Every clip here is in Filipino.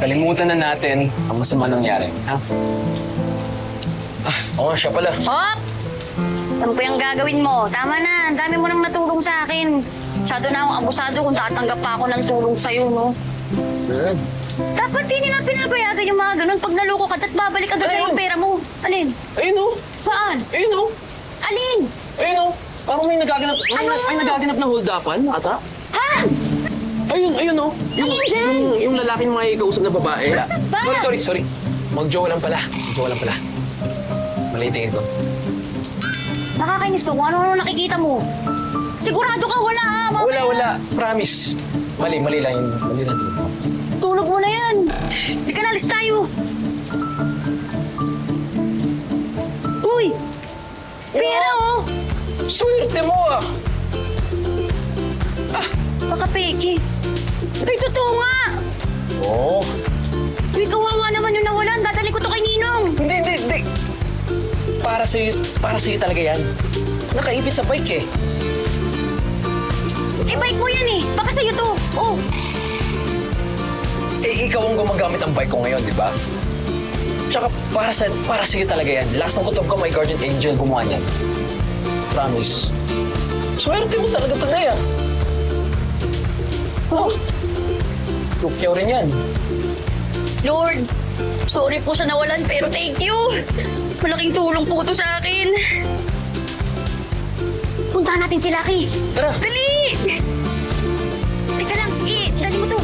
kalimutan na natin ang masama nangyari, ha? Oo nga, siya pala. Hop! Alam ko yung gagawin mo. Tama na, ang dami mo nang natulong sa akin. Masyado na akong abusado kung tatanggap pa ako ng tulong sa'yo, no? Dapat di nila pinapayagan yung mga ganun. Pag naloko ka, at babalik agad sa'yo yung pera mo. Alin? Ayun o! Saan? Ayun o! Alin? Ayun o! Parang may nagaganap, may nagaganap na hold-upan, ata. Ha? Ayun o! Yung lalaking may kausap na babae. Ba? Sorry. Mag-jowa lang pala. Mali tingin ko. Nakakainis pa kung ano nakikita mo. Sigurado ka wala, ha? Wala. Promise. Mali lang yun. Mali lang yun. Tulog mo na yan. Hindi ka nalis tayo. Uy! Pera, oh! Swerte mo ah! Baka peke. Ay, totoo nga! Oo. Uy, kawawa naman yung nawalan. Dadali ko to kay Ninong. Hindi. Para sa'yo talaga yan. Nakaipit sa bike eh. Eh, bike mo yan eh. Baka sa'yo to. Oh. Eh, ikaw ang gumagamit ng bike ko ngayon, di ba? Tsaka para sa'yo talaga yan. Last ng kutob ko, my guardian angel gumawa niyan. Promise. Swerte mo talaga ito na yan. Oh. Tukyaw rin yan. Lord, sorry po sa nawalan pero thank you. Malaking tulong po to sa akin. Puntahan natin si Lucky. Tara. Dali! Teka lang, dali mo to.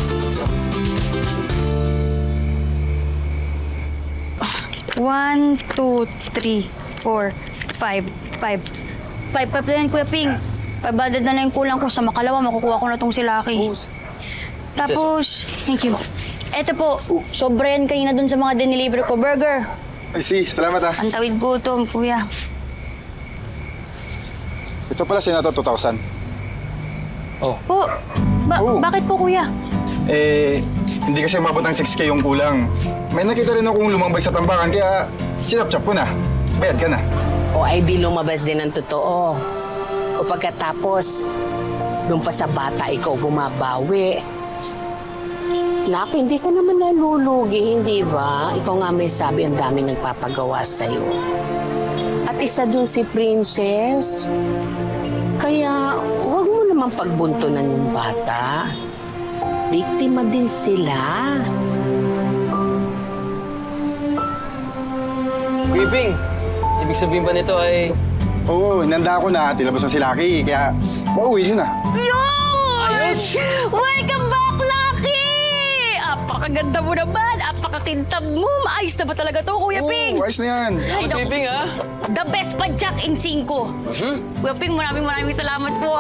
One, two, three, four, five. Five na yan, Kuya Ping. 500 na yung kulang ko. Sa makalawa, makukuha ko na tong si Lucky. Tapos, thank you. Eto po, sobra yan kanina dun sa mga diniliver ko. Burger. Ay, salamat ah. Ang tawid gutom, Kuya. Ito pala, Senator, 2,000. Po, Oh. bakit po, Kuya? Hindi kasi umabot ng 6K yung kulang. May nakita rin akong lumambay sa tambakan, kaya sinap-chap ko na. Bayad ka na. O ay di lumabas din ang totoo. O pagkatapos, doon pa sa bata ikaw bumabawi. Nak, hindi ka naman nalulugi, hindi ba? Ikaw nga may sabi ang dami nagpapagawa sa'yo. At isa doon si Princess. Kaya huwag mo naman pagbuntunan yung bata. Biktima din sila. Kuya Ping, ibig sabihin ba nito ay... Oo, hinanda ko na. Tilabas na si Lucky, kaya mauwi yun na. Yun! Welcome back, Lucky! Apakaganda mo naman. Apakakintab mo. Maayos na ba talaga to, Kuya Ping? Oo, ayos na yan. Ay, Kuya naku. Ping ah! The best pa Jack in 5. Kuya Ping, maraming salamat po,